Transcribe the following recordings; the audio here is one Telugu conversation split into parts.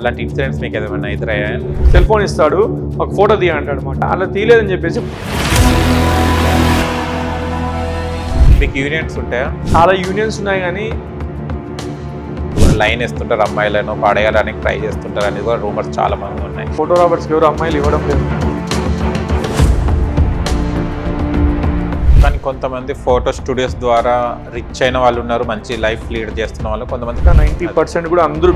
అలాంటి ఇన్సిడెంట్స్ మీకు ఏమైనా ఎదురయ్యా? సెల్ ఫోన్ ఇస్తాడు, ఒక ఫోటో తీయ అంటాడు అనమాట. అలా తీయలేదని చెప్పేసి మీకు యూనియన్స్ ఉంటాయా? చాలా యూనియన్స్ ఉన్నాయి, కానీ లైన్ ఇస్తుంటారు, అమ్మాయిలను పడేయడానికి ట్రై చేస్తుంటారు అనేది కూడా రూమర్స్ చాలా మంది ఉన్నాయి. ఫోటోగ్రాఫర్స్కి ఎవరు అమ్మాయిలు ఇవ్వడం లేదు. కానీ కొంతమంది ఫోటో స్టూడియోస్ ద్వారా రిచ్ అయిన వాళ్ళు ఉన్నారు, మంచి లైఫ్ లీడ్ చేస్తున్న వాళ్ళు. కొంతమంది 90% కూడా అందరూ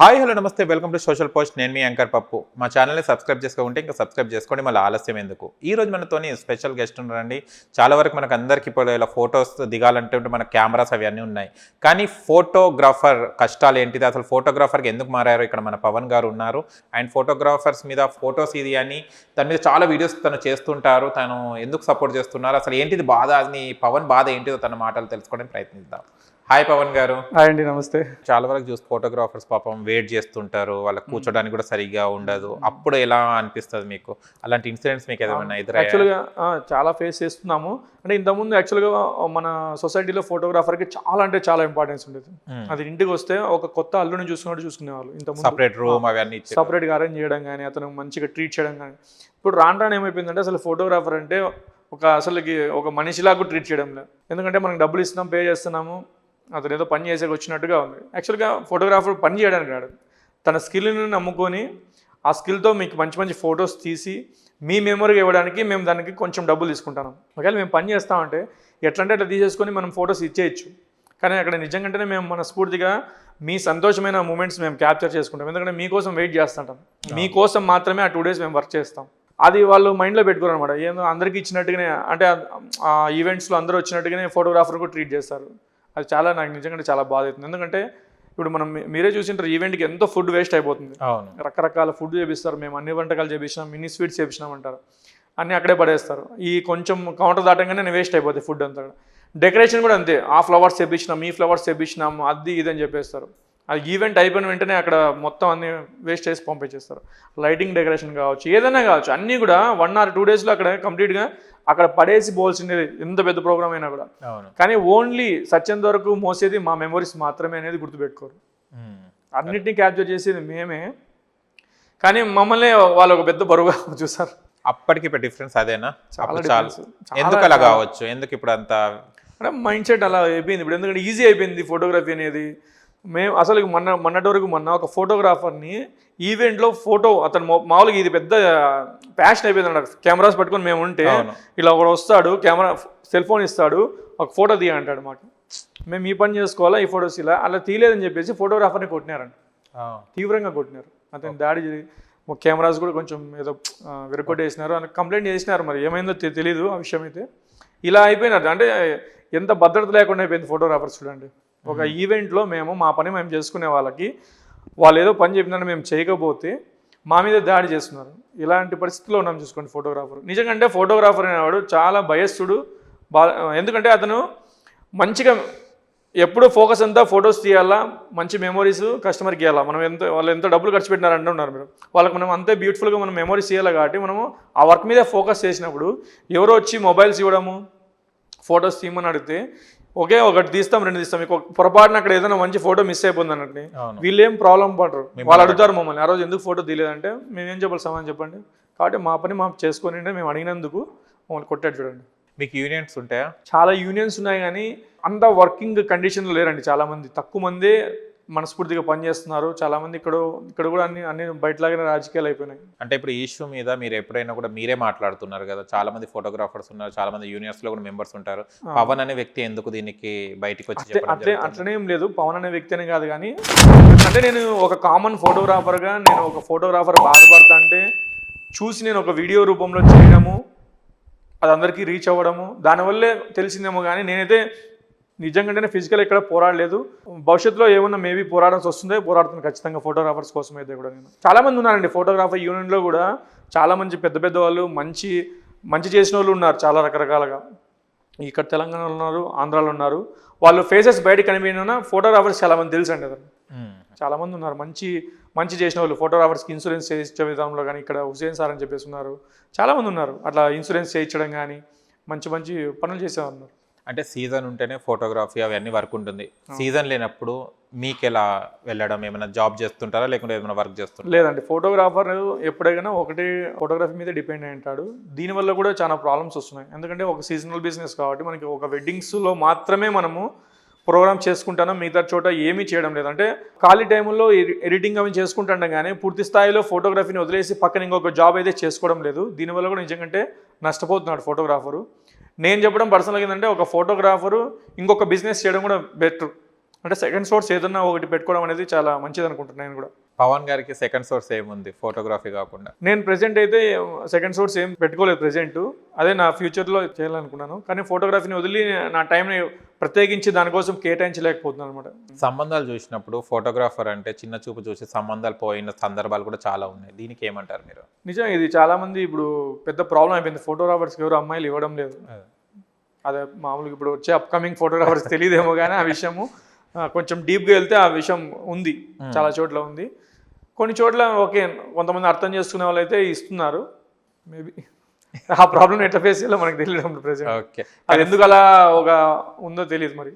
హాయ్ హలో నమస్తే, వెల్కమ్ టు సోషల్ పోస్ట్. నేను మీ యాంకర్ పప్పు. మా ఛానల్ని సబ్స్క్రైబ్ చేసుకుంటే ఇంకా సబ్స్క్రైబ్ చేసుకోండి, మళ్ళీ ఆలస్యం ఎందుకు. ఈ రోజు మనతోని స్పెషల్ గెస్ట్ ఉన్నారండి. చాలా వరకు మనకు అందరికీ ఇప్పుడు ఇలా ఫొటోస్ దిగాలంటే మన కెమెరాస్ అవి అన్నీ ఉన్నాయి, కానీ ఫోటోగ్రాఫర్ కష్టాలు ఏంటిది, అసలు ఫోటోగ్రాఫర్కి ఎందుకు మారారు? ఇక్కడ మన పవన్ గారు ఉన్నారు. అండ్ ఫోటోగ్రాఫర్స్ మీద ఫొటోస్ ఇది అని దాని మీద చాలా వీడియోస్ తను చేస్తుంటారు. తను ఎందుకు సపోర్ట్ చేస్తున్నారు, అసలు ఏంటిది బాధ, అది పవన్ బాధ ఏంటిదో తన మాటలు తెలుసుకోవడానికి ప్రయత్నిద్దాం. హాయ్ పవన్ గారు. హాయ్ అండి, నమస్తే. చాలా వరకు చూసి ఫోటోగ్రాఫర్స్ పాపం వెయిట్ చేస్తుంటారు, వాళ్ళకి కూర్చోడానికి కూడా సరిగ్గా ఉండదు. అప్పుడు ఎలా అనిపిస్తుంది మీకు? అలాంటి ఇన్సిడెంట్స్ మీకు ఏమైనా ఎదురయ్యాయా? యాక్చువల్గా చాలా ఫేస్ చేస్తున్నాము. అంటే ఇంతకుముందు యాక్చువల్గా మన సొసైటీలో ఫోటోగ్రాఫర్కి చాలా అంటే చాలా ఇంపార్టెన్స్ ఉండేది. అది ఇంటికి వస్తే ఒక కొత్త అల్లుని చూసుకున్నట్టు చూసుకునేవాళ్ళు. ఇంతకుముందు సపరేట్ రూమ్ అవన్నీ సపరేట్గా అరేంజ్ చేయడం కానీ, అతను మంచిగా ట్రీట్ చేయడం కానీ. ఇప్పుడు రాను ఏమైపోయిందంటే అసలు ఫోటోగ్రాఫర్ అంటే అసలుకి ఒక మనిషిలాగా ట్రీట్ చేయడం లేదు. ఎందుకంటే మనకు డబ్బులు ఇస్తున్నాం, పే చేస్తున్నాము, అతను ఏదో పని చేసే వచ్చినట్టుగా ఉంది. యాక్చువల్గా ఫోటోగ్రాఫర్ పని చేయడానికి రాడు, తన స్కిల్ని నమ్ముకొని ఆ స్కిల్తో మీకు మంచి మంచి ఫొటోస్ తీసి మీ మెమొరీకి ఇవ్వడానికి మేము దానికి కొంచెం డబ్బులు తీసుకుంటాం. ఒకవేళ మేము పని చేస్తామంటే ఎట్లంటే అట్లా తీసేసుకొని మనం ఫొటోస్ ఇచ్చేయచ్చు. కానీ అక్కడ నిజంగానే మేము మనస్ఫూర్తిగా మీ సంతోషమైన మూమెంట్స్ మేము క్యాప్చర్ చేసుకుంటాం. ఎందుకంటే మీకోసం వెయిట్ చేస్తుంటాం, మీకోసం మాత్రమే ఆ 2 days మేము వర్క్ చేస్తాం. అది వాళ్ళు మైండ్లో పెట్టుకోరు అనమాట. ఏదో అందరికీ ఇచ్చినట్టుగానే, అంటే ఆ ఈవెంట్స్లో అందరూ వచ్చినట్టుగానే ఫోటోగ్రాఫర్ కూడా ట్రీట్ చేస్తారు. అది చాలా నాకు నిజంగా చాలా బాధ అవుతుంది. ఎందుకంటే ఇప్పుడు మనం మీరే చూసింటారు, ఈవెంట్కి ఎంతో ఫుడ్ వేస్ట్ అయిపోతుంది. రకరకాల ఫుడ్ చేపిస్తారు, మేము అన్ని వంటకాలు చేపించినాం, మినీ స్వీట్స్ చేపించినాం అంటారు, అన్నీ అక్కడే పడేస్తారు. ఈ కొంచెం కౌంటర్ దాటంగానే వేస్ట్ అయిపోతుంది ఫుడ్ అంతా. డెకరేషన్ కూడా అంతే, ఆ ఫ్లవర్స్ చేపించినాం, ఈ ఫ్లవర్స్ చేపించినాం, అది ఇదని చెప్పేస్తారు. అది ఈవెంట్ అయిపోయిన వెంటనే అక్కడ మొత్తం అన్ని వేస్ట్ చేసి పంపించేస్తారు. లైటింగ్ డెకరేషన్ కావచ్చు, ఏదైనా కావచ్చు, అన్నీ కూడా 1 or 2 daysలో అక్కడ కంప్లీట్గా అక్కడ పడేసి పోల్సిండేది, ఎంత పెద్ద ప్రోగ్రామ్ అయినా కూడా. కానీ ఓన్లీ సత్యంత వరకు మోసేది మా మెమరీస్ మాత్రమే అనేది గుర్తుపెట్టుకోరు. అన్నిటినీ క్యాప్చర్ చేసేది మేమే, కానీ మమ్మల్ని వాళ్ళు ఒక పెద్ద బరువుగా చూసారు. అప్పటికి డిఫరెన్స్ అదేనా? చాలా ఎందుకు అలా కావచ్చు? ఎందుకు ఇప్పుడు అంత మైండ్ సెట్ అలా అయిపోయింది ఇప్పుడు? ఎందుకంటే ఈజీ అయిపోయింది ఫోటోగ్రఫీ అనేది. మేము అసలు మొన్నటి వరకు ఒక ఫోటోగ్రాఫర్ని ఈవెంట్లో ఫోటో, అతను మామూలుగా ఇది పెద్ద ప్యాషన్ అయిపోయింది అన్నమాట. కెమెరాస్ పట్టుకొని మేము ఉంటే ఇలా ఒకడు వస్తాడు, కెమెరా సెల్ ఫోన్ ఇస్తాడు, ఒక ఫోటో తీయ అంటాడు. మాకు మేము ఈ పని చేసుకోవాలా, ఈ ఫొటోస్ ఇలా అలా తీయలేదని చెప్పేసి ఫోటోగ్రాఫర్ని కొట్టినారంట, తీవ్రంగా కొట్టినారు. అతను దాడి కెమెరాస్ కూడా కొంచెం ఏదో విరగొట్టేసినారు అని కంప్లైంట్ చేసినారు. మరి ఏమైందో తెలీదు ఆ విషయం అయితే. ఇలా అయిపోయినారు, అంటే ఎంత భద్రత లేకుండా అయిపోయింది ఫోటోగ్రాఫర్స్. చూడండి, ఒక ఈవెంట్లో మేము మా పని మేము చేసుకునే వాళ్ళకి వాళ్ళు ఏదో పని చెప్పినట్టు మేము చేయకపోతే మా మీద దాడి చేస్తున్నారు. ఇలాంటి పరిస్థితుల్లో ఉన్నాం చూసుకోండి ఫోటోగ్రాఫర్. నిజంగా ఫోటోగ్రాఫర్ అనేవాడు చాలా భయస్థుడు. ఎందుకంటే అతను మంచిగా ఎప్పుడు ఫోకస్ అంతా ఫొటోస్ తీయాలా, మంచి మెమోరీస్ కస్టమర్కి ఇవ్వాలా. మనం వాళ్ళు ఎంత డబ్బులు ఖర్చు పెట్టినారంటున్నారు మీరు, వాళ్ళకి మనం అంతే బ్యూటిఫుల్గా మనం మెమోరీస్ ఇవ్వాలి. కాబట్టి మనము ఆ వర్క్ మీద ఫోకస్ చేసినప్పుడు ఎవరో వచ్చి మొబైల్స్ ఇవ్వడము, ఫొటోస్ తీయమని అడిగితే ఒకటి తీస్తాం, 2 తీస్తాం, మీకు పొరపాటున అక్కడ ఏదైనా మంచి ఫోటో మిస్ అయిపోతుంది అన్నట్టు వీళ్ళేం ప్రాబ్లం పడరు. వాళ్ళు అడుగుతారు మమ్మల్ని, ఆ రోజు ఎందుకు ఫోటో తీయలేదంటే మేమేం చెప్పాలి సమాధానం చెప్పండి. కాబట్టి మా పని మాకు చేసుకొని మేము అడిగినందుకు మమ్మల్ని కొట్టాడు. చూడండి, మీకు యూనియన్స్ ఉంటాయా? చాలా యూనియన్స్ ఉన్నాయి, కానీ అంత వర్కింగ్ కండిషన్లో లేరండి. చాలామంది, తక్కువ మందే మనస్ఫూర్తిగా పనిచేస్తున్నారు. చాలామంది ఇక్కడ కూడా అన్ని బయటలాగానే రాజకీయాలు అయిపోయినాయి. అంటే ఇప్పుడు ఈ ఇష్యూ మీద మీరు ఎప్పుడైనా కూడా మీరే మాట్లాడుతున్నారు కదా, చాలా మంది ఫోటోగ్రాఫర్స్ ఉన్నారు, చాలా మంది యూనియన్స్ లో కూడా మెంబర్స్ ఉంటారు. పవన్ అనే వ్యక్తి ఎందుకు దీనికి బయటకు వచ్చి అట్లనే ఏం లేదు, పవన్ అనే వ్యక్తి అనే కాదు, కానీ అంటే నేను ఒక కామన్ ఫోటోగ్రాఫర్గా నేను ఒక ఫోటోగ్రాఫర్ బాధపడతా అంటే చూసి నేను ఒక వీడియో రూపంలో చేయడము, అది అందరికీ రీచ్ అవ్వడము, దానివల్లే తెలిసిందేమో. కానీ నేనైతే నిజంగానే ఫిజికల్ ఎక్కడ పోరాడలేదు. భవిష్యత్తులో ఏమన్నా మేబీ పోరాడాల్సి వస్తుందో పోరాడుతుంది ఖచ్చితంగా ఫోటోగ్రాఫర్స్ కోసం అయితే కూడా. నేను చాలామంది ఉన్నారండి ఫోటోగ్రాఫర్ యూనియన్లో కూడా, చాలా మంది పెద్ద వాళ్ళు మంచి చేసిన వాళ్ళు ఉన్నారు, చాలా రకరకాలుగా. ఇక్కడ తెలంగాణలో ఉన్నారు, ఆంధ్రాలో ఉన్నారు. వాళ్ళు ఫేసెస్ బయటకు కనిపించిన ఫోటోగ్రాఫర్స్ చాలామంది తెలుసు అండి. చాలామంది ఉన్నారు మంచి చేసిన వాళ్ళు, ఫోటోగ్రాఫర్స్కి ఇన్సూరెన్స్ చేయించే విధానంలో కానీ ఇక్కడ హుసేన్ సార్ అని చెప్పేసి ఉన్నారు, చాలామంది ఉన్నారు అట్లా ఇన్సూరెన్స్ చేయించడం కానీ మంచి పనులు చేసేవారు ఉన్నారు. అంటే సీజన్ ఉంటేనే ఫోటోగ్రఫీ అవన్నీ వర్క్ ఉంటుంది, సీజన్ లేనప్పుడు మీకు ఎలా వెళ్ళడం, ఏమైనా జాబ్ చేస్తుంటారా లేకుంటే ఏమైనా వర్క్ చేస్తుంటారా? లేదండి, ఫోటోగ్రాఫర్ ఎప్పుడైనా ఒకటి ఫోటోగ్రఫీ మీద డిపెండ్ అయి ఉంటాడు. దీనివల్ల కూడా చాలా ప్రాబ్లమ్స్ వస్తున్నాయి. ఎందుకంటే ఒక సీజనల్ బిజినెస్ కాబట్టి మనకి ఒక వెడ్డింగ్స్లో మాత్రమే మనము ప్రోగ్రామ్ చేసుకుంటాను, మిగతా చోట ఏమీ చేయడం లేదు. అంటే ఖాళీ టైంలో ఎడిటింగ్ అవి చేసుకుంటాం కానీ పూర్తి స్థాయిలో ఫోటోగ్రఫీని వదిలేసి పక్కన ఇంకొక జాబ్ అయితే చేసుకోవడం లేదు. దీనివల్ల కూడా నిజంగా నష్టపోతున్నాడు ఫోటోగ్రాఫరు. నేను చెప్పడం పర్సనల్గా ఏంటంటే ఒక ఫోటోగ్రాఫరు ఇంకొక బిజినెస్ చేయడం కూడా బెటర్. అంటే సెకండ్ సోర్స్ ఏదన్నా ఒకటి పెట్టుకోవడం అనేది చాలా మంచిది అనుకుంటున్నాను నేను కూడా. పవన్ గారికి సెకండ్ సోర్స్ ఏముంది ఫోటోగ్రఫీ కాకుండా? నేను ప్రెజెంట్ అయితే సెకండ్ సోర్స్ ఏం పెట్టుకోలేదు ప్రెజెంట్, అదే నా ఫ్యూచర్లో చేయాలనుకున్నాను. కానీ ఫోటోగ్రఫీని వదిలి నా టైంని ప్రత్యేకించి దానికోసం కేటాయించలేకపోతున్నాను అనమాట. సంబంధాలు చూసినప్పుడు ఫోటోగ్రాఫర్ అంటే చిన్న చూపు చూసి సంబంధాలు పోయిన సందర్భాలు కూడా చాలా ఉన్నాయి, దీనికి ఏమంటారు మీరు? నిజం, ఇది చాలామంది ఇప్పుడు పెద్ద ప్రాబ్లం అయిపోయింది. ఫోటోగ్రాఫర్స్కి ఎవరు అమ్మాయిలు ఇవ్వడం లేదు. అదే మామూలుగా ఇప్పుడు వచ్చే అప్కమింగ్ ఫోటోగ్రాఫర్స్ తెలియదేమో కానీ ఆ విషయము కొంచెం డీప్గా వెళ్తే ఆ విషయం ఉంది, చాలా చోట్ల ఉంది. కొన్ని చోట్ల ఓకే, కొంతమంది అర్థం చేసుకునే వాళ్ళు అయితే ఇస్తున్నారు. మేబీ ఆ ప్రాబ్లం ఎట్లా ఫేస్ చేయాలో మనకు తెలియడం ప్రెజెంట్. ఓకే, అది ఎందుకు అలా ఒక ఉందో తెలియదు. మరి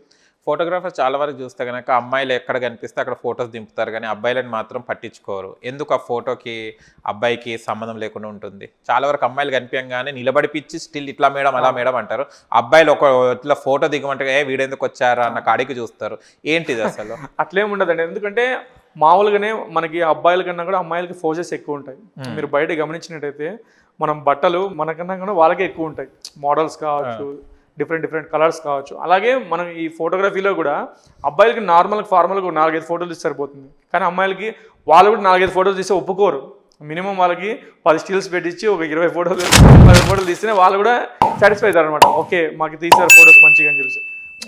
ఫోటోగ్రాఫర్ చాలా వరకు చూస్తే కనుక అమ్మాయిలు ఎక్కడ కనిపిస్తే అక్కడ ఫొటోస్ దింపుతారు కానీ అబ్బాయిలను మాత్రం పట్టించుకోరు. ఎందుకు ఆ ఫోటోకి అబ్బాయికి సంబంధం లేకుండా ఉంటుంది? చాలా వరకు అమ్మాయిలు కనిపించగానే నిలబడిపిచ్చి స్టిల్ ఇట్లా మేడం అలా మేడం అంటారు. అబ్బాయిలు ఒక ఇట్లా ఫోటో దిగమంటే వీడెందుకు వచ్చారా అన్న కాడికి చూస్తారు. ఏంటిది అసలు? అట్లేం ఉండదండి. ఎందుకంటే మామూలుగానే మనకి అబ్బాయిల కన్నా కూడా అమ్మాయిలకి ఫోజెస్ ఎక్కువ ఉంటాయి. మీరు బయట గమనించినట్టయితే మనం బట్టలు మనకన్నా కూడా వాళ్ళకే ఎక్కువ ఉంటాయి. మోడల్స్ కావచ్చు, డిఫరెంట్ కలర్స్ కావచ్చు. అలాగే మనం ఈ ఫోటోగ్రఫీలో కూడా అబ్బాయిలకి ఫార్మల్గా 4-5 ఫోటోలు తీసి సరిపోతుంది. కానీ అమ్మాయిలకి వాళ్ళు కూడా 4-5 ఫోటోలు తీస్తే ఒప్పుకోరు. మినిమం వాళ్ళకి 10 స్టిల్స్ పెట్టించి ఒక 20 ఫోటోలు తీస్తేనే వాళ్ళు కూడా సాటిస్ఫై అవుతారు అనమాట. ఓకే, మాకు తీసారు ఫోటోస్ మంచిగా అని చెప్పేసి.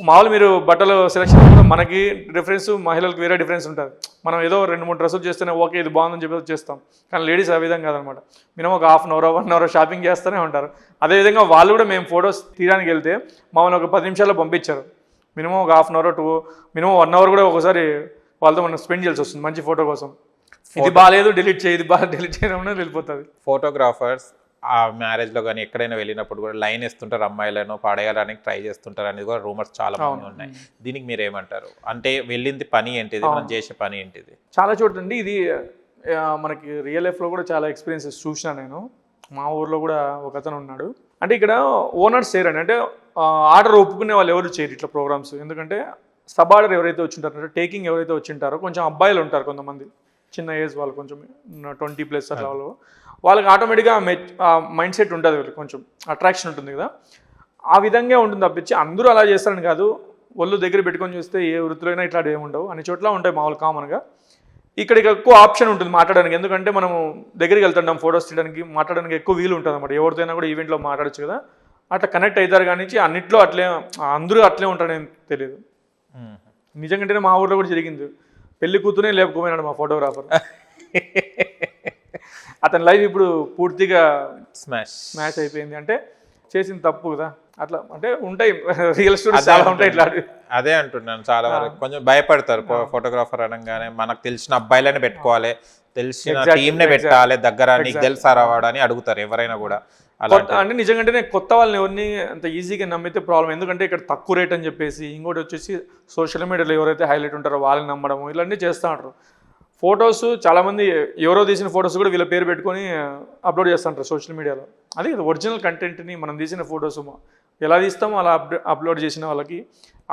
మామూలు మీరు బట్టలు సెలెక్షన్ కూడా మనకి డిఫరెన్స్, మహిళలకు వేరే డిఫరెన్స్ ఉంటుంది. మనం ఏదో 2-3 డ్రెస్సులు చేస్తేనే ఓకే ఇది బాగుందని చెప్పి చేస్తాం. కానీ లేడీస్ ఆ విధంగా కాదనమాట. మినిమం ఒక 1/2 అవర్ 1 అవర్ షాపింగ్ చేస్తూనే ఉంటారు. అదేవిధంగా వాళ్ళు కూడా మేము ఫొటోస్ తీయడానికి వెళ్తే మమ్మల్ని ఒక 10 నిమిషాల్లో పంపించారు. మినిమం ఒక 1/2 అవర్ మినిమం 1 అవర్ కూడా ఒకసారి వాళ్ళతో మనం స్పెండ్ చేయాల్సి వస్తుంది మంచి ఫోటో కోసం. ఇది బాగాలేదు డిలీట్ చేయి, ఇది బాగా డిలీట్ చేయడం వెళ్ళిపోతుంది. ఫోటోగ్రాఫర్స్ ఆ మ్యారేజ్లో కానీ ఎక్కడైనా వెళ్ళినప్పుడు కూడా లైన్ ఇస్తుంటారు, అమ్మాయిలను పాడేయడానికి ట్రై చేస్తుంటారు అనేది కూడా రూమర్స్ చాలా మంది ఉన్నాయి. దీనికి మీరు ఏమంటారు? అంటే వెళ్ళింది పని ఏంటిది, మనం చేసే పని ఏంటిది? చాలా చోట్ల అండి ఇది మనకి రియల్ లైఫ్లో కూడా చాలా ఎక్స్పీరియన్సెస్ చూసినా నేను. మా ఊర్లో కూడా ఒక అతను ఉన్నాడు. అంటే ఇక్కడ ఓనర్స్ చేయరండి, అంటే ఆర్డర్ ఒప్పుకునే వాళ్ళు ఎవరు చేయరు ఇట్లా ప్రోగ్రామ్స్. ఎందుకంటే సబ్ ఆర్డర్ ఎవరైతే వచ్చింటారో, అంటే టేకింగ్ ఎవరైతే వచ్చింటారో కొంచెం అబ్బాయిలు ఉంటారు, కొంతమంది చిన్న ఏజ్ వాళ్ళు, కొంచెం 20+ అట్లా వాళ్ళకి ఆటోమేటిక్గా మైండ్ సెట్ ఉంటుంది, కొంచెం అట్రాక్షన్ ఉంటుంది కదా, ఆ విధంగా ఉంటుంది తప్పించి అందరూ అలా చేస్తారని కాదు. ఒళ్ళు దగ్గర పెట్టుకొని చూస్తే ఏ వృత్తిలో అయినా ఇట్లాంటివి ఏమి ఉండవు, అన్ని చోట్ల ఉంటాయి మామూలు కామన్గా. ఇక్కడికి ఎక్కువ ఆప్షన్ ఉంటుంది మాట్లాడడానికి, ఎందుకంటే మనము దగ్గరికి వెళ్తుంటాం ఫొటోస్ తీయడానికి, మాట్లాడడానికి ఎక్కువ వీలు ఉంటుంది అన్నమాట. ఎవరితోనైనా కూడా ఈవెంట్లో మాట్లాడచ్చు కదా, అట్లా కనెక్ట్ అవుతారు. కానీ అన్నిట్లో అట్లే అందరూ అట్లే ఉంటారని తెలియదు. నిజంగానే మా ఊర్లో కూడా జరిగింది. పెళ్లి కూతునే లేపుకోపోయినాడు మా ఫోటోగ్రాఫర్. అతని లైఫ్ ఇప్పుడు పూర్తిగా స్మాష్ అయిపోయింది. అంటే చేసింది తప్పు కదా, అట్లా అంటే ఉంటాయి రియల్ స్టోరీస్ చాలా ఉంటాయి ఇట్లా. అదే అంటున్నాను, చాలా వరకు కొంచెం భయపడతారు ఫోటోగ్రాఫర్ అనగానే. మనకు తెలిసిన అబ్బాయిలనే పెట్టుకోవాలి, తెలిసిన టీంనే పెట్టాలి దగ్గర, నీకు తెలుసా రావాడు అని అడుగుతారు ఎవరైనా కూడా. అంటే నిజంగానే కొత్త వాళ్ళని ఎవరిని అంత ఈజీగా నమ్మితే ప్రాబ్లం. ఎందుకంటే ఇక్కడ తక్కువ రేట్ అని చెప్పేసి, ఇంకోటి వచ్చేసి సోషల్ మీడియాలో ఎవరైతే హైలైట్ ఉంటారో వాళ్ళని నమ్మడము ఇలాంటివి చేస్తూ ఉంటారు. ఫొటోస్ చాలామంది ఎవరో తీసిన ఫొటోస్ కూడా వీళ్ళ పేరు పెట్టుకొని అప్లోడ్ చేస్తుంటారు సోషల్ మీడియాలో. అదే కదా ఒరిజినల్ కంటెంట్ని మనం తీసిన ఫొటోస్ ఎలా తీస్తామో అలా అప్లోడ్ చేసిన వాళ్ళకి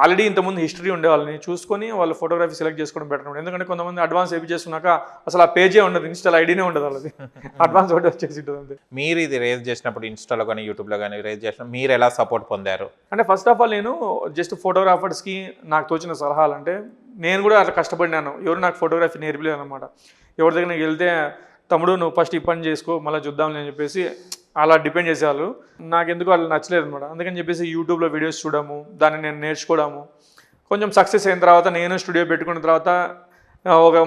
ఆల్రెడీ ఇంతకుముందు హిస్టరీ ఉండే వాళ్ళని చూసుకొని వాళ్ళు ఫోటోగ్రఫీ సెలెక్ట్ చేసుకోవడం బెటర్ ఉంటుంది. ఎందుకంటే కొంతమంది అడ్వాన్స్ ఏపీ చేసుకున్నాక అసలు ఆ పేజే ఉండదు, ఇన్స్టాల్ ఐడీనే ఉండదు వాళ్ళది, అడ్వాన్స్ ఒకటి వచ్చేసి ఉంటుంది అంతే. మీరు ఇది రేజ్ చేసినప్పుడు ఇన్స్టాలో కానీ యూట్యూబ్లో కానీ రేజ్ చేసినప్పుడు మీరు ఎలా సపోర్ట్ పొందారు? అంటే ఫస్ట్ ఆఫ్ ఆల్ నేను జస్ట్ ఫోటోగ్రాఫర్స్కి నాకు తోచిన సలహాలు, అంటే నేను కూడా అట్లా కష్టపడినాను, ఎవరు నాకు ఫోటోగ్రఫీ నేర్పలేదు అనమాట. ఎవరి దగ్గర వెళ్తే తమ్ముడు నువ్వు ఫస్ట్ ఈ పని చేసుకో మళ్ళీ చూద్దాంలే అని చెప్పేసి అలా డిపెండ్ చేసేవాళ్ళు. నాకు ఎందుకు వాళ్ళు నచ్చలేదు అనమాట. అందుకని చెప్పేసి యూట్యూబ్లో వీడియోస్ చూడము, దాన్ని నేను నేర్చుకోవడము, కొంచెం సక్సెస్ అయిన తర్వాత నేను స్టూడియో పెట్టుకున్న తర్వాత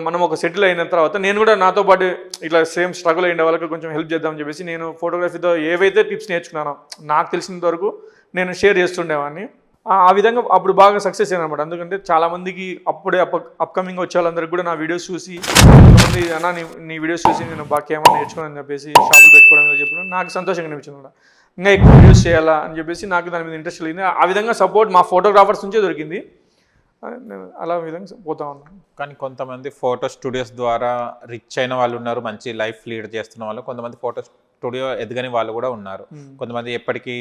మనం ఒక సెటిల్ అయిన తర్వాత నేను కూడా నాతో పాటు ఇట్లా సేమ్ స్ట్రగుల్ అయిన వాళ్ళకి కొంచెం హెల్ప్ చేద్దామని చెప్పేసి నేను ఫోటోగ్రఫీతో ఏవైతే టిప్స్ నేర్చుకున్నానో నాకు తెలిసినంత వరకు నేను షేర్ చేస్తుండేవాడిని. ఆ విధంగా అప్పుడు బాగా సక్సెస్ అయ్యాను అనమాట. ఎందుకంటే చాలామందికి అప్పుడే అప్కమింగ్ వచ్చే వాళ్ళందరికీ కూడా నా వీడియోస్ చూసి కొంతమంది అన్న నీ వీడియోస్ చూసి నేను బాగా కెమెరా నేర్చుకుని చెప్పేసి షాపులు పెట్టుకోవడం చెప్పడం నాకు సంతోషంగా అనిపించింది అనమాట. ఇంకా ఎక్కువ వీడియోస్ చేయాలా అని చెప్పేసి నాకు దాని మీద ఇంట్రెస్ట్ కలిగింది. ఆ విధంగా సపోర్ట్ మా ఫోటోగ్రాఫర్స్ నుంచే దొరికింది. నేను అలా విధంగా పోతా ఉన్నాను. కానీ కొంతమంది ఫోటో స్టూడియోస్ ద్వారా రిచ్ అయిన వాళ్ళు ఉన్నారు, మంచి లైఫ్ లీడ్ చేస్తున్న వాళ్ళు. కొంతమంది ఫోటో స్టూడియో ఎదగని వాళ్ళు కూడా ఉన్నారు. కొంతమంది ఎప్పటికీ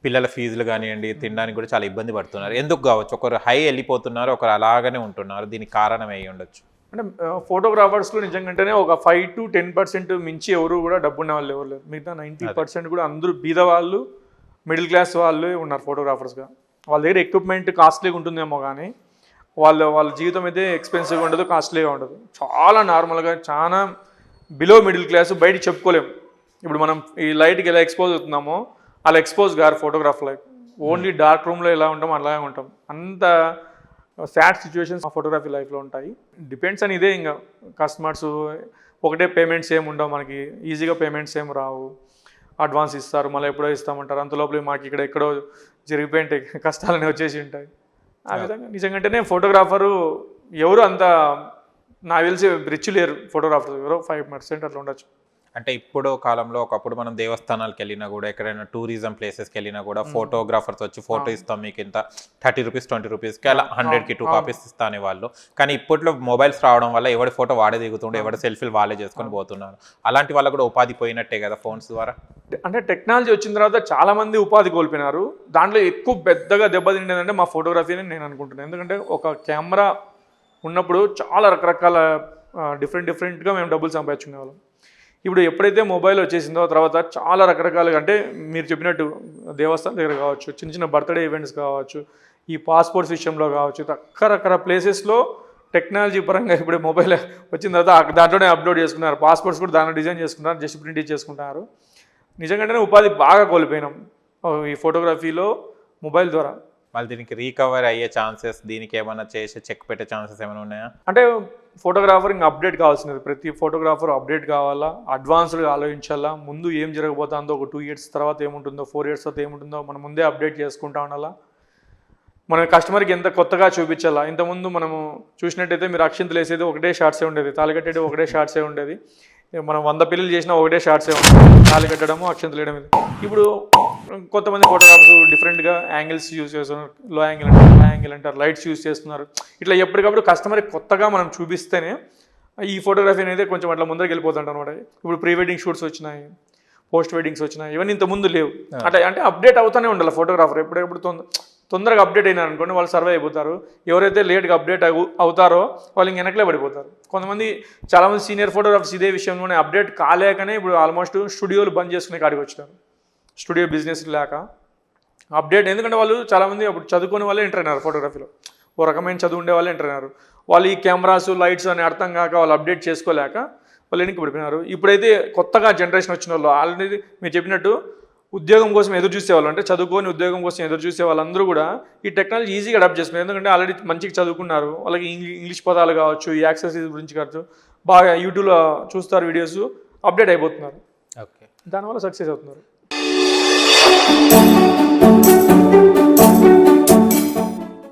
పిల్లల ఫీజులు కానివ్వండి, తినడానికి కూడా చాలా ఇబ్బంది పడుతున్నారు. ఎందుకు కావచ్చు? ఒకరు హై వెళ్ళిపోతున్నారు, ఒకరు అలాగనే ఉంటున్నారు. దీనికి కారణం అయ్యి ఉండొచ్చు. అంటే ఫోటోగ్రాఫర్స్లో నిజంగానే ఒక 5 to 10% మించి ఎవరు కూడా డబ్బు ఉన్న వాళ్ళు ఎవరు లేరు. మిగతా 90% కూడా అందరూ బీద వాళ్ళు, మిడిల్ క్లాస్ వాళ్ళు ఉన్నారు ఫోటోగ్రాఫర్స్గా. వాళ్ళ దగ్గర ఎక్విప్మెంట్ కాస్ట్లీగా ఉంటుందేమో కానీ వాళ్ళ జీవితం అయితే ఎక్స్పెన్సివ్గా ఉండదు, కాస్ట్లీగా ఉండదు. చాలా నార్మల్గా, చాలా బిలో మిడిల్ క్లాస్, బయటికి చెప్పుకోలేము. ఇప్పుడు మనం ఈ లైట్కి ఎలా ఎక్స్పోజ్ అవుతున్నామో అలా ఎక్స్పోజ్ గారు ఫోటోగ్రాఫ్ లైఫ్. ఓన్లీ డార్క్ రూమ్లో ఎలా ఉంటామో అలాగే ఉంటాం. అంత సాడ్ సిచ్యువేషన్స్ ఆ ఫోటోగ్రఫీ లైఫ్లో ఉంటాయి. డిపెండ్స్ అని ఇదే, ఇంకా కస్టమర్స్ ఒకటే పేమెంట్స్ ఏమి ఉండవు మనకి, ఈజీగా పేమెంట్స్ ఏమి రావు. అడ్వాన్స్ ఇస్తారు, మళ్ళీ ఎప్పుడో ఇస్తామంటారు. అంతలోపల మాకు ఇక్కడ ఎక్కడో జరిగిపోయింటే కష్టాలనే వచ్చేసి ఉంటాయి. ఆ విధంగా నిజంగానే ఫోటోగ్రాఫరు ఎవరు అంత నాకు తెలిసి రిచ్ లేరు. ఫోటోగ్రాఫర్స్ ఎవరో 5% అట్లా ఉండొచ్చు. అంటే ఇప్పుడు కాలంలో ఒకప్పుడు మనం దేవస్థానాలకు వెళ్ళినా కూడా, ఎక్కడైనా టూరిజం ప్లేసెస్కి వెళ్ళినా కూడా ఫోటోగ్రాఫర్స్ వచ్చి ఫోటో ఇస్తాం మీకు ఇంత 30 రూపీస్ 20 రూపీస్కి అలా 100కి 2 కాపీస్ ఇస్తానే వాళ్ళు. కానీ ఇప్పట్లో మొబైల్స్ రావడం వల్ల ఎవరి ఫోటో వాడే దిగుతుండే, ఎవరి సెల్ఫీలు వాళ్ళే చేసుకొని పోతున్నారు. అలాంటి వాళ్ళకు కూడా ఉపాధి పోయినట్టే కదా ఫోన్స్ ద్వారా. అంటే టెక్నాలజీ వచ్చిన తర్వాత చాలా మంది ఉపాధి కోల్పోయినారు. దాంట్లో ఎక్కువ పెద్దగా దెబ్బతిండేదంటే మా ఫోటోగ్రఫీని నేను అనుకుంటున్నాను. ఎందుకంటే ఒక కెమెరా ఉన్నప్పుడు చాలా రకరకాల డిఫరెంట్గా మేము డబ్బులు సంపాదించుకునే వాళ్ళం. ఇప్పుడు ఎప్పుడైతే మొబైల్ వచ్చేసిందో తర్వాత చాలా రకరకాలుగా, అంటే మీరు చెప్పినట్టు దేవస్థానం దగ్గర కావచ్చు, చిన్న చిన్న బర్త్డే ఈవెంట్స్ కావచ్చు, ఈ పాస్పోర్ట్స్ విషయంలో కావచ్చు, రకరకాల ప్లేసెస్లో టెక్నాలజీ పరంగా ఇప్పుడు మొబైల్ వచ్చిన తర్వాత దాంట్లోనే అప్లోడ్ చేసుకున్నారు. పాస్పోర్ట్స్ కూడా దాంట్లో డిజైన్ చేసుకుంటారు, జస్ట్ ప్రింట్ చేసుకుంటున్నారు. నిజంగానే ఉపాధి బాగా కోల్పోయినాం ఈ ఫోటోగ్రఫీలో మొబైల్ ద్వారా. మళ్ళీ దీనికి రీకవర్ అయ్యే ఛాన్సెస్, దీనికి ఏమైనా చేసి చెక్ పెట్టే ఛాన్సెస్ ఏమైనా ఉన్నాయా? అంటే ఫోటోగ్రాఫర్ ఇంకా అప్డేట్ కావాల్సినది. ప్రతి ఫోటోగ్రాఫర్ అప్డేట్ కావాలా, అడ్వాన్స్డ్గా ఆలోచించాలా. ముందు ఏం జరగబోతుందో, ఒక 2 years తర్వాత ఏముంటుందో, 4 years తర్వాత ఏముంటుందో మనం ముందే అప్డేట్ చేసుకుంటా ఉండాలా. మన కస్టమర్కి ఎంత కొత్తగా చూపించాలా. ఇంతకుముందు మనము చూసినట్టయితే మీరు అక్షింతలు వేసేది ఒకటే షార్ట్సే ఉండేది, తాళి కట్టేది ఒకటే షార్ట్సే ఉండేది. మనం 100 పెళ్ళిళ్ళు చేసినా ఒకటే షార్ట్సే ఉండేది, తాళి కట్టడము అక్షింతలు వేయడం. ఇప్పుడు కొంతమంది ఫోటోగ్రాఫర్స్ డిఫరెంట్గా యాంగిల్స్ యూజ్ చేస్తున్నారు, లో యాంగిల్ అంటారు, హై యాంగిల్ అంటారు, లైట్స్ యూజ్ చేస్తున్నారు. ఇట్లా ఎప్పటికప్పుడు కస్టమర్కి కొత్తగా మనం చూపిస్తేనే ఈ ఫోటోగ్రఫీ అనేది కొంచెం అట్లా ముందరికి వెళ్ళిపోతుంటాం అనమాట. ఇప్పుడు ప్రీ వెడ్డింగ్ షూట్స్ వచ్చినాయి, పోస్ట్ వెడ్డింగ్స్ వచ్చినాయి, ఇవన్నీ ఇంత ముందు లేవు. అట్లా అంటే అప్డేట్ అవుతూనే ఉండాలి ఫోటోగ్రాఫర్. ఎప్పుడెప్పుడు తొందరగా అప్డేట్ అయినారు అనుకోండి, వాళ్ళు సర్వే అయిపోతారు. ఎవరైతే లేట్గా అప్డేట్ అవుతారో వాళ్ళు ఇంక వెనకలే పడిపోతారు. చాలామంది సీనియర్ ఫోటోగ్రాఫర్స్ ఇదే విషయంలోనే అప్డేట్ కాలేకనే ఇప్పుడు ఆల్మోస్ట్ స్టూడియోలు బంద్ చేసుకునే కాడికి వచ్చినారు. స్టూడియో బిజినెస్ లేక అప్డేట్, ఎందుకంటే వాళ్ళు చాలామంది అప్పుడు చదువుకునే వాళ్ళే ఎంటర్ అయినారు ఫోటోగ్రఫీలో, ఓ రకమైన చదువు ఉండే వాళ్ళే ఎంటర్ అయినారు. వాళ్ళు ఈ కెమెరాస్ లైట్స్ అని అర్థం కాక వాళ్ళు అప్డేట్ చేసుకోలేక వాళ్ళు వెనక్కి పడిపోయినారు. ఇప్పుడైతే కొత్తగా జనరేషన్ వచ్చిన వాళ్ళు ఆల్రెడీ మీరు చెప్పినట్టు ఉద్యోగం కోసం ఎదురు చూసేవాళ్ళు, అంటే చదువుకొని ఉద్యోగం కోసం ఎదురు చూసే వాళ్ళందరూ కూడా ఈ టెక్నాలజీ ఈజీగా అడాప్ట్ చేసుకున్నారు. ఎందుకంటే ఆల్రెడీ మంచిగా చదువుకున్నారు, వాళ్ళకి ఇంగ్లీష్ పదాలు కావచ్చు, ఈ యాక్సెసరీస్ గురించి కావచ్చు, బాగా యూట్యూబ్లో చూస్తారు వీడియోస్, అప్డేట్ అయిపోతున్నారు. ఓకే, దానివల్ల సక్సెస్ అవుతున్నారు.